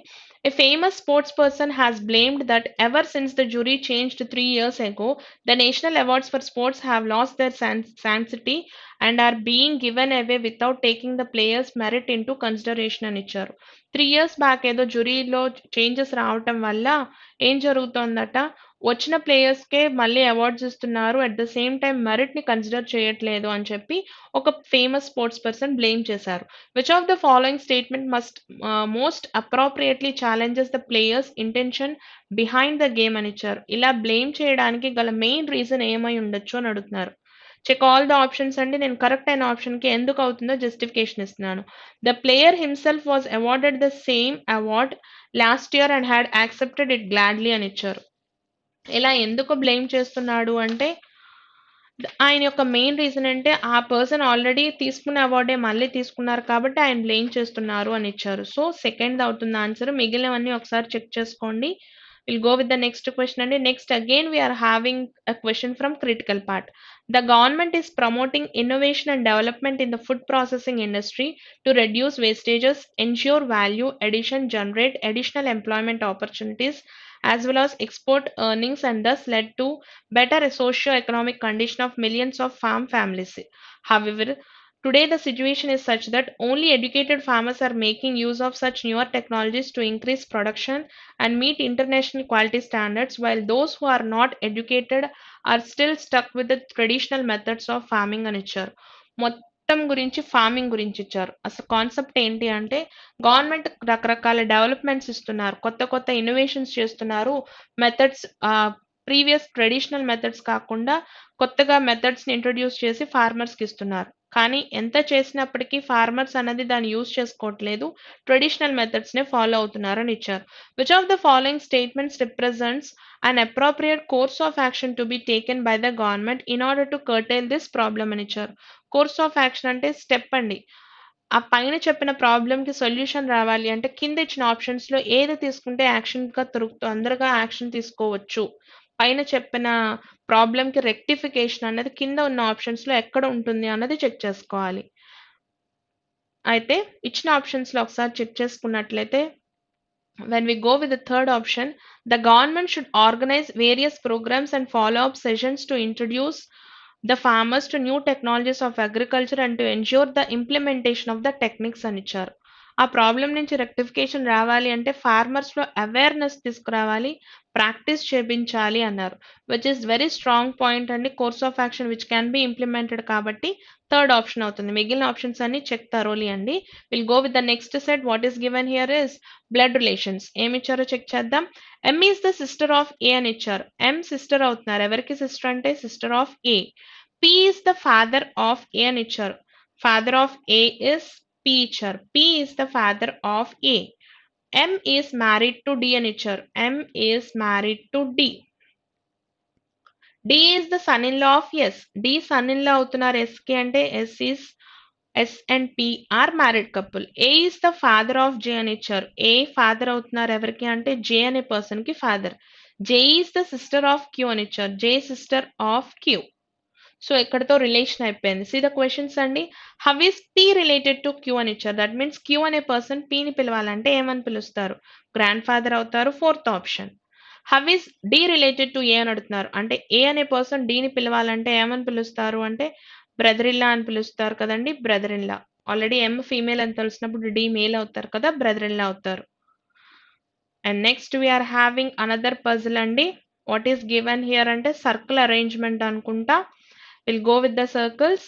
S1: A famous sports person has blamed that ever since the jury changed 3 years ago, the national awards for sports have lost their sanctity and are being given away without taking the players' merit into consideration అని ఇచ్చారు. 3 years back ఏదో జ్యూరీలో changes రావటం వల్ల ఏం జరుగుతోందట, వచ్చిన ప్లేయర్స్కే మళ్ళీ awards ఇస్తున్నారు. At the same time merit ని కన్సిడర్ చేయట్లేదు అని చెప్పి ఒక ఫేమస్ స్పోర్ట్స్ పర్సన్ బ్లేమ్ చేశారు. Which of the following statement most appropriately challenges the players intention behind the game అని ఇచ్చారు. ఇలా బ్లేమ్ చేయడానికి గల మెయిన్ రీజన్ ఏమై ఉండొచ్చు అని అడుగుతున్నారు. చెక్ ఆల్ ద ఆప్షన్స్ అండి. నేను కరెక్ట్ అయిన ఆప్షన్ కి ఎందుకు అవుతుందో జస్టిఫికేషన్ ఇస్తున్నాను. The player himself was awarded the same award last year and had accepted it gladly అని ఇచ్చారు. ఇలా ఎందుకు బ్లేమ్ చేస్తున్నాడు అంటే ఆయన యొక్క మెయిన్ రీజన్ అంటే ఆ పర్సన్ ఆల్రెడీ తీసుకున్న అవార్డే మళ్ళీ తీసుకున్నారు కాబట్టి ఆయన బ్లేమ్ చేస్తున్నారు అని ఇచ్చారు. సో సెకండ్ అవుతుంది ఆన్సర్. మిగిలినవన్నీ ఒకసారి చెక్ చేసుకోండి. Will go with the next question అండి. Next again we are having a question from critical part. The government is promoting innovation and development in the food processing industry to reduce wastages, ensure value addition, generate additional employment opportunities, as well as export earnings, and thus led to better socio-economic condition of millions of farm families. However, today the situation is such that only educated farmers are making use of such newer technologies to increase production and meet international quality standards, while those who are not educated are still stuck with the traditional methods of farming అని ఇచ్చారు. మొత్తం గురించి farming గురించి ఇచ్చారు. అసలు concept ఏంటి అంటే government రకరకాల డెవలప్మెంట్స్ ఇస్తున్నారు, కొత్త కొత్త ఇన్నోవేషన్స్ చేస్తున్నారు. మెథడ్స్ ప్రీవియస్ ట్రెడిషనల్ మెథడ్స్ కాకుండా కొత్తగా మెథడ్స్ ని ఇంట్రొడ్యూస్ చేసి ఫార్మర్స్ కి ఇస్తున్నారు. కానీ ఎంత చేసినప్పటికీ ఫార్మర్స్ అనేది దాన్ని యూజ్ చేసుకోవట్లేదు, ట్రెడిషనల్ మెథడ్స్ నే ఫాలో అవుతున్నారని ఇచ్చారు. Which of the following statements represents an appropriate course of action to be taken by the government in order to curtail this problem అని ఇచ్చారు. కోర్స్ ఆఫ్ యాక్షన్ అంటే step అండి. ఆ పైన చెప్పిన ప్రాబ్లం కి సొల్యూషన్ రావాలి అంటే కింద ఇచ్చిన ఆప్షన్స్ లో ఏది తీసుకుంటే యాక్షన్ గా తొందరగా యాక్షన్ తీసుకోవచ్చు, పైన చెప్పిన ప్రాబ్లమ్‌కి రెక్టిఫికేషన్ అనేది కింద ఉన్న ఆప్షన్స్‌లో ఎక్కడ ఉంటుంది అన్నది చెక్ చేసుకోవాలి. అయితే ఇచ్చిన ఆప్షన్స్‌లో ఒకసారి చెక్ చేసుకున్నట్లయితే when we go with the third option, the government should organize various programs and follow-up sessions to introduce the farmers to new technologies of agriculture and to ensure the implementation of the techniques అని ఇచ్చారు. ఆ problem నుంచి rectification రావాలి అంటే ఫార్మర్స్లో awareness తీసుకురావాలి, practice చేయించాలి అన్నారు. Which is very strong point అండి. Course of action which can be implemented కాబట్టి థర్డ్ ఆప్షన్ అవుతుంది. మిగిలిన ఆప్షన్స్ అన్ని చెక్ థరోలీ అండి. Will go with the next set. What is given here is blood relations. ఏమి ఇచ్చారో చెక్ చేద్దాం. M is the sister of A అని ఇచ్చారు. ఎమ్ సిస్టర్ అవుతున్నారు. ఎవరికి సిస్టర్ అంటే sister of A. P is the father of A అని ఇచ్చారు. Father of A is P ఇచ్చారు. P is the father of A. M is married to D అని ఇచ్చారు. M is married to D. D is the son in law of S. D son in law అవుతున్నారు ఎస్కి అంటే S and P are married couple. A is the father of J అని ఇచ్చారు. ఏ father అవుతున్నారు ఎవరికి అంటే జే అనే పర్సన్ కి father. J is the sister of Q అని ఇచ్చారు. J sister of Q. So ఇక్కడతో రిలేషన్ అయిపోయింది. సి ద క్వశ్చన్స్ అండి. How is P related to Q అని ఇచ్చారు. దట్ మీన్స్ క్యూ అనే పర్సన్ పిని పిలవాలంటే ఏమని పిలుస్తారు? గ్రాండ్ ఫాదర్ అవుతారు. Fourth option. How is D related to A అని అడుగుతున్నారు. అంటే ఏ అనే పర్సన్ డిని పిలవాలంటే ఏమని పిలుస్తారు అంటే బ్రదర్ ఇన్ లా అని పిలుస్తారు కదండి. Brother in law. Already M female అని తెలిసినప్పుడు డి మేల్ అవుతారు కదా, బ్రదర్ ఇన్ లా అవుతారు. And next we are having another puzzle అండి. వాట్ ఈస్ గివెన్ హియర్ అంటే సర్కిల్ అరేంజ్మెంట్ అనుకుంటా. Will go with the circles.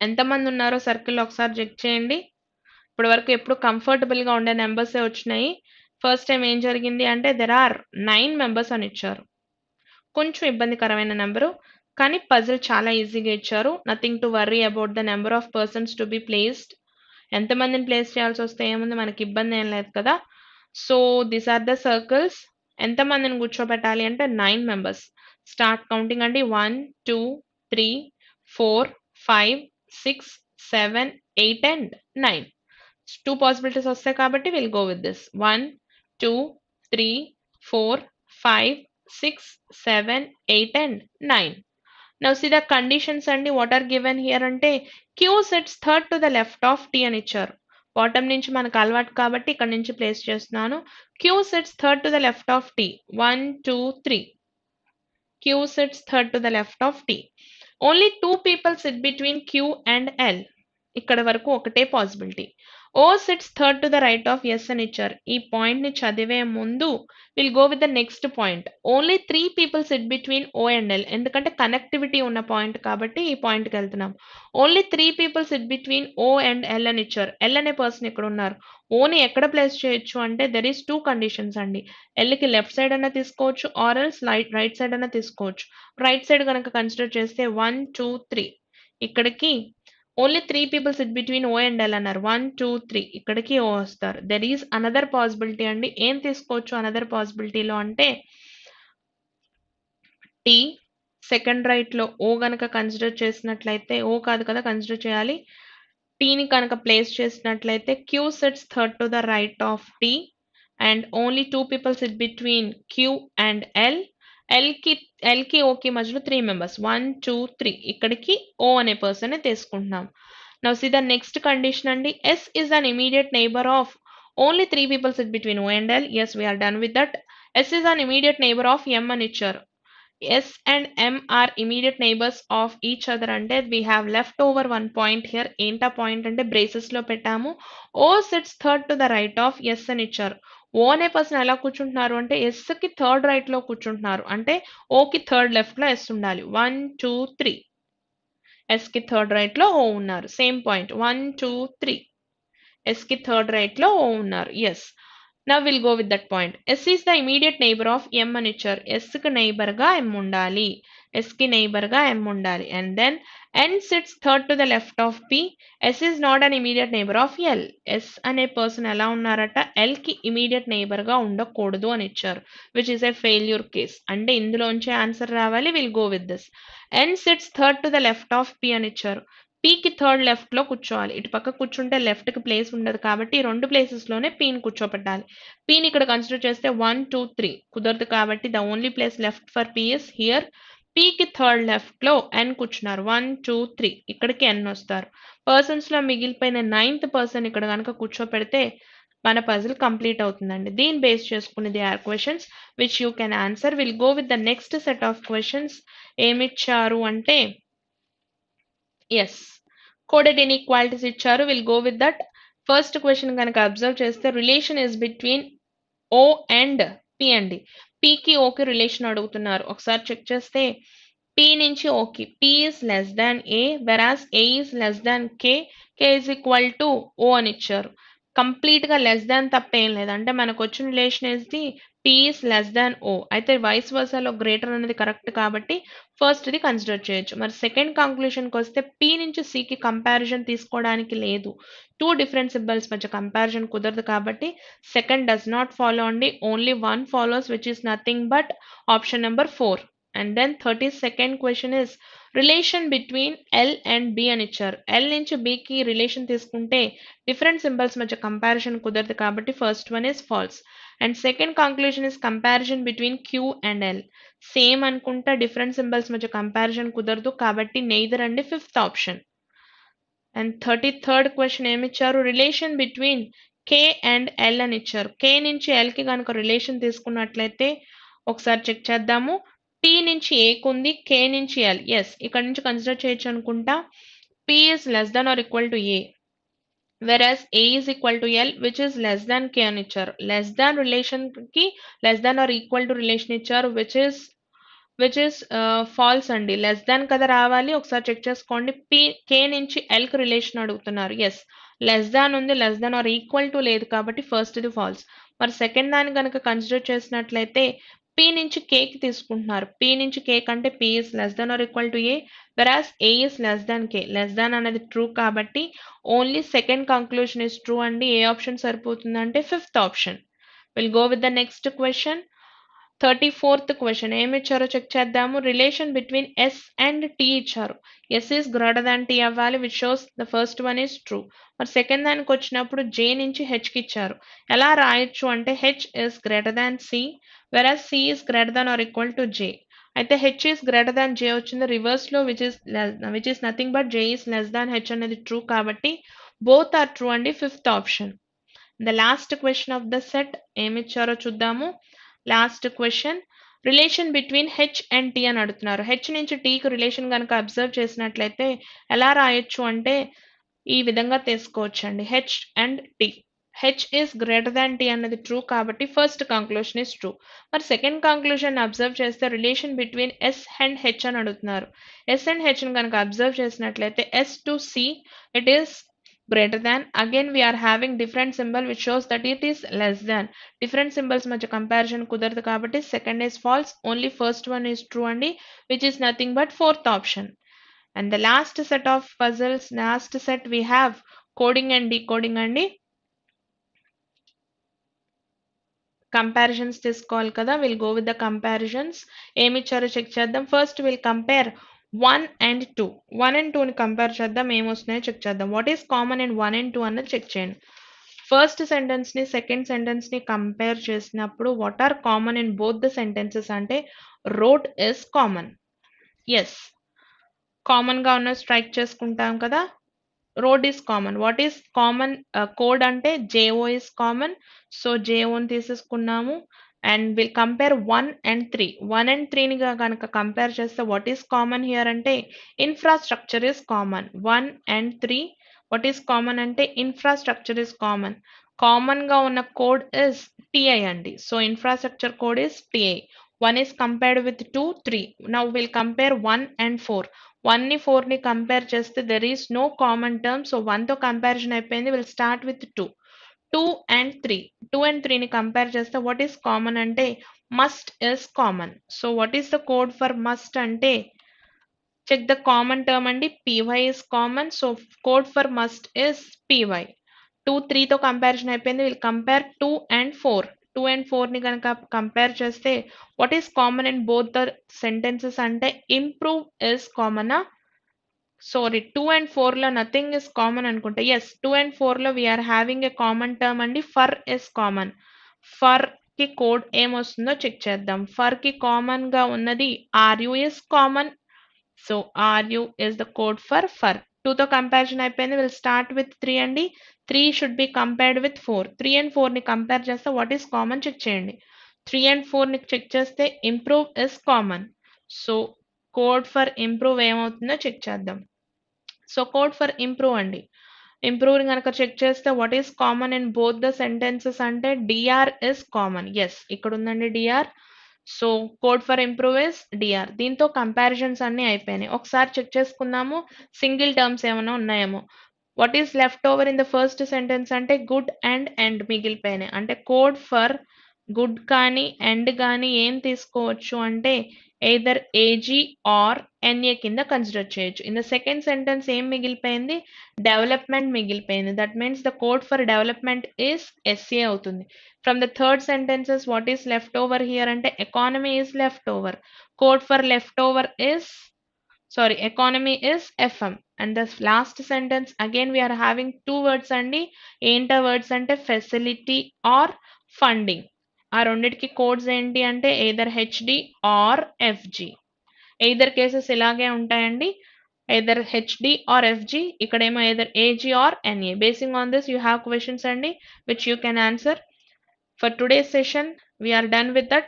S1: ఎంతమంది ఉన్నారో సర్కిల్ ఒకసారి చెక్ చేయండి. ఇప్పటి వరకు ఎప్పుడు కంఫర్టబుల్గా ఉండే నెంబర్సే వచ్చినాయి. ఫస్ట్ టైం ఏం జరిగింది అంటే దెర్ ఆర్ 9 మెంబర్స్ అని ఇచ్చారు. కొంచెం ఇబ్బందికరమైన నెంబరు, కానీ పజిల్ చాలా ఈజీగా ఇచ్చారు. Nothing to worry about the number of persons to be placed. ఎంతమందిని ప్లేస్ చేయాల్సి వస్తే ఏముంది, మనకి ఇబ్బంది ఏం లేదు కదా. So these are the circles. ఎంతమందిని కూర్చోబెట్టాలి అంటే 9 మెంబర్స్. స్టార్ట్ కౌంటింగ్ అండి. 1 2 3 4 5 6 7 8 అండ్ 9. 2 పాసిబిలిటీస్ వస్తాయి కాబట్టి will go with this. 1 2 3 4 5 6 7 8 and 9. Now see the conditions and what are given here ante Q sits third to the left of T అని ఇచ్చారు. Bottom నుంచి మనకు అలవాటు కాబట్టి ఇక్కడ నుంచి ప్లేస్ చేస్తున్నాను. Q sits third to the left of T. 1 2 3. Q sits third to the left of T. Only 2 people sit between Q and L. ఇక్కడ వరకు ఒకటే possibility. O sits third to the right of S అని ఇచ్చారు. ఈ point ని చదివే ముందు will go with the next point. Only 3 people SIT between O and L. ఎందుకంటే కనెక్టివిటీ ఉన్న పాయింట్ కాబట్టి ఈ పాయింట్కి వెళ్తున్నాం. Only 3 people SIT between O and L అని ఇచ్చారు. L అనే పర్సన్ ఇక్కడ ఉన్నారు. ఓని ఎక్కడ ప్లేస్ చేయొచ్చు అంటే దెర్ ఈస్ 2 కండిషన్స్ అండి. ఎల్కి లెఫ్ట్ సైడ్ అన్న తీసుకోవచ్చు, ఆర్ ఎల్స్ రైట్ సైడ్ అన్న తీసుకోవచ్చు. రైట్ సైడ్ కనుక కన్సిడర్ చేస్తే 1 2 3. ఇక్కడికి only 3 people SIT between O and L అన్నారు. 1 2 3 ఇక్కడికి O వస్తారు. దెర్ ఈస్ అనదర్ పాసిబిలిటీ అండి. ఏం తీసుకోవచ్చు అనదర్ పాసిబిలిటీలో అంటే T సెకండ్ రైట్ లో O గనక కన్సిడర్ చేసినట్లయితే, O కాదు కదా కన్సిడర్ చేయాలి, Tని కనుక ప్లేస్ చేసినట్లయితే Q sits third to the right of T and only 2 people SIT between Q and L. ఎల్కి ఓకి మధ్యలో 3 మెంబర్స్ 1 2 3 ఇక్కడికి O అనే పర్సన్ తీసుకుంటున్నాం. Now see the next condition అండి. S is an immediate neighbor of only 3 people sit between O and L. Yes, we are done with that. S is an immediate neighbor of M అని ఇచ్చారు. S and M are immediate neighbors of each other అంటే we have left over one point here. ఏంటా point అంటే braces లో పెట్టాము. O sits third to the right of S అని ఇచ్చారు. O అనే పర్సన్ ఎలా కూర్చుంటున్నారు అంటే S కి థర్డ్ రైట్ లో కూర్చుంటున్నారు. అంటే O కి థర్డ్ లెఫ్ట్ లో S ఉండాలి. 1 2 3. S కి థర్డ్ రైట్ లో O ఉన్నారు. Same point 1 2 3. S కి థర్డ్ రైట్ లో O ఉన్నారు. Yes. Now we'll go with that point. S is the immediate neighbor of M అని ఇచ్చారు. S కి నైబర్ గా M ఉండాలి. S కి నైబర్ గా M ఉండాలి. And then N sits third to the left of P. S is not an immediate neighbor of L. S అనే person ఎలా ఉన్నారట L కి ఇమీడియట్ నైబర్ గా ఉండకూడదు అని ఇచ్చారు. Which is a failure case. అంటే ఇందులోంచి ఆన్సర్ రావాలి. Will go with this. N sits third to the left of P అని ఇచ్చారు. పీకి థర్డ్ లెఫ్ట్లో కూర్చోవాలి. ఇటు పక్క కూర్చుంటే లెఫ్ట్కి ప్లేస్ ఉండదు కాబట్టి ఈ 2 ప్లేసెస్లోనే పీని కూర్చోపెట్టాలి. పీని ఇక్కడ కన్సిడర్ చేస్తే 1, 2, 3 కుదరదు కాబట్టి the only place left for P is here. పీకి థర్డ్ లెఫ్ట్లో ఎన్ కూర్చున్నారు. 1, 2, 3 ఇక్కడికి ఎన్ వస్తారు. పర్సన్స్లో మిగిలిపోయిన 9th పర్సన్ ఇక్కడ కనుక కూర్చోపెడితే మన పజిల్ కంప్లీట్ అవుతుందండి. దీన్ని బేస్ చేసుకుని they are questions which you can answer. Will go with the next set of questions. ఏమిచ్చారు అంటే ఎస్ కోడెడ్ ఇన్ఈక్వాలిటీస్ ఇచ్చారు. Will go with that. First question కనుక అబ్జర్వ్ చేస్తే relation is between O and P అండి. పికి ఓకి relation అడుగుతున్నారు. ఒకసారి check చేస్తే పి నుంచి ఓకి P is less than A whereas A is less than K, K is equal to O అని ఇచ్చారు. కంప్లీట్ గా లెస్ దాన్ తప్ప ఏం లేదు. అంటే మనకు వచ్చిన రిలేషన్ ఏంటి, పి ఈస్ లెస్ దాన్ ఓ. అయితే వైస్ వర్సాలో గ్రేటర్ అనేది కరెక్ట్ కాబట్టి ఫస్ట్ ఇది కన్సిడర్ చేయొచ్చు. మరి సెకండ్ కంక్లూషన్కి వస్తే పి నుంచి సికి కంపారిజన్ తీసుకోవడానికి లేదు. టూ డిఫరెంట్ సింబల్స్ మధ్య కంపారిజన్ కుదరదు కాబట్టి సెకండ్ డస్ నాట్ ఫాలో అండి. Only one follows which is nothing but option number 4. And then 32nd question is relation between L and B అని ఇచ్చారు. ఎల్ నుంచి బికి రిలేషన్ తీసుకుంటే డిఫరెంట్ సింబల్స్ మధ్య కంపారిజన్ కుదరదు కాబట్టి first one is false. And second conclusion is comparison between Q and L. Same అనుకుంటా different symbols మధ్య కంపారిజన్ కుదరదు కాబట్టి నెయిదర్ అండి, fifth option. And 33rd question ఏమిచ్చారు, relation between K and L అని ఇచ్చారు. కే నుంచి ఎల్కి కనుక రిలేషన్ తీసుకున్నట్లయితే ఒకసారి చెక్ చేద్దాము. పి నుంచి ఏకు ఉంది, కే నుంచి ఎల్. ఎస్ ఇక్కడ నుంచి కన్సిడర్ చేయొచ్చు అనుకుంటా. P is less than or equal to A whereas a is equal to l which is less than k అని ఇచ్చారు. లెస్ దాన్ రిలేషన్ కి less than or equal to relation ఇచ్చారు which is false అండి. Less than కదా రావాలి. ఒకసారి check చేసుకోండి. కే నుంచి ఎల్ కి రిలేషన్ అడుగుతున్నారు. ఎస్ లెస్ దాన్ ఉంది, less than or equal to లేదు కాబట్టి ఫస్ట్ ఇది ఫాల్స్. మరి సెకండ్ దాన్ని కనుక కన్సిడర్ చేసినట్లయితే పి నుంచి కేకి తీసుకుంటున్నారు. పి నుంచి కే కంటే P is less than or equal to A whereas A is less than K. Less than అనేది ట్రూ కాబట్టి only second conclusion is true అండి. ఏ ఆప్షన్ సరిపోతుందంటే fifth option. Will go with the next question. 34th question ఏమి ఇచ్చారో check చేద్దాము. Relation between S and T ఇచ్చారు. S is greater than T అవ్వాలి which shows the first one is true. మరి second దానికి వచ్చినప్పుడు జే నుంచి హెచ్కి ఇచ్చారు. ఎలా రాయొచ్చు అంటే H is greater than C whereas C is greater than or equal to J. అయితే H is greater than J వచ్చింది. రివర్స్ లో which is nothing but J is less than H అనేది ట్రూ కాబట్టి బోత్ ఆర్ ట్రూ అండి, fifth option. The last question of the set ఏమి ఇచ్చారో చూద్దాము. Last question relation between H and T అని అడుగుతున్నారు. హెచ్ నుంచి టీకి రిలేషన్ కనుక అబ్జర్వ్ చేసినట్లయితే ఎలా రాయొచ్చు అంటే ఈ విధంగా తీసుకోవచ్చండి. H and T, H is greater than T అన్నది ట్రూ కాబట్టి ఫస్ట్ కంక్లూషన్ ఇస్ ట్రూ. మరి సెకండ్ కంక్లూషన్ అబ్జర్వ్ చేస్తే relation between S and H అని అడుగుతున్నారు. ఎస్ అండ్ హెచ్ ని కనుక అబ్జర్వ్ చేసినట్లయితే S to C it is greater than. Again we are having different symbol which shows that it is less than. Different symbols మధ్య comparison కుదరదు కాబట్టి second is false. Only first one is true అండి which is nothing but fourth option. And the last set of puzzles, last set we have coding and decoding అండి. Comparisons తీసుకోవాలి కదా. Will go with the comparisons. ఏమి ఇచ్చారో check చేద్దాం. First will compare 1 and 2. 1 and 2ని compare చేద్దాం. ఏమొస్తున్నాయో check చేద్దాం. What is common in 1 and 2 అన్నది చెక్ చేయండి. ఫస్ట్ సెంటెన్స్ ని సెకండ్ సెంటెన్స్ ని కంపేర్ చేసినప్పుడు what are common in both the sentences అంటే road is common. Yes common గా ఉన్న స్ట్రైక్ చేసుకుంటాం కదా. Road is common. What is common code అంటే జేఓ ఈస్ కామన్. సో జేఓని తీసేసుకున్నాము. And will compare 1 and 3. 1 and 3ని కనుక కంపేర్ చేస్తే వాట్ ఈస్ కామన్ హియర్ అంటే infrastructure is common. 1 and 3 what is common అంటే ఇన్ఫ్రాస్ట్రక్చర్ ఈస్ కామన్. కామన్ గా ఉన్న కోడ్ ఇస్ టిఐ అండి. So infrastructure code is TI. 1 is compared with 2, 3. Now we'll compare 1 and 4. 1 ని 4 ని compare చేస్తే there is no common term. So 1 తో comparison అయిపోయింది. We'll start with 2. 2 and 3. 2 and 3ని compare చేస్తే what is common అంటే must is common. So what is the code for must అంటే check the common term అండి. py is common. So code for must is py. 2, 3 తో comparison అయిపోయింది. We'll compare 2 and 4. 2 and 4ని కనుక compare చేస్తే what is common in both the sentences అంటే improve is common. Sorry 2 and 4 లో nothing is common అనుకుంటా. Yes 2 and 4 లో we are having a common term అండి. For is common. For కి code ఏమొస్తుందో check చేద్దాం. ఫర్ కి కామన్ గా ఉన్నది RU is common. So RU is the code for for. 2 తో కంపారిజన్ అయిపోయింది. విల్ స్టార్ట్ విత్ 3 అండి. 3 should be compared with 4. 3 and 4 ని కంపేర్ చేస్తే వాట్ ఈస్ కామన్ చెక్ చేయండి. 3 అండ్ 4 ని చెక్ చేస్తే improve is common. So code for improve ఏమవుతుందో check చేద్దాం. సో కోడ్ ఫర్ ఇంప్రూవ్ అండి. ఇంప్రూవ్ కనుక చెక్ చేస్తే what is common in both the sentences అంటే డిఆర్ ఇస్ కామన్. ఎస్ ఇక్కడ ఉందండి DR. So code for improve is DR. దీంతో comparisons అన్ని అయిపోయినాయి. ఒకసారి చెక్ చేసుకుందాము సింగిల్ టర్మ్స్ ఏమైనా ఉన్నాయేమో. What is left over in the first sentence అంటే గుడ్ అండ్ ఎండ్ మిగిలిపోయినాయి. అంటే కోడ్ ఫర్ గుడ్ కానీ ఎండ్ కానీ ఏం తీసుకోవచ్చు అంటే ఎయిదర్ ఏజీ ఆర్ ఎన్ఏ కింద కన్సిడర్ చేయొచ్చు. ఇన్ ద సెకండ్ సెంటెన్స్ ఏం మిగిలిపోయింది? డెవలప్మెంట్ మిగిలిపోయింది. That means the code for development is SA అవుతుంది. From the third sentences what is left over here అంటే economy is left over. Code for left over is economy is FM. And the last sentence again we are having two words అండి. ఏంటా words అంటే facility are funding. ఆ రెండిటికి codes ఏంటి అంటే either HD or FG. Either cases ఇలాగే ఉంటాయండి. Either HD or FG. ఇక్కడేమో either AG or NA. Basing on this you have questions అండి which you can answer. For today's session we are done with that.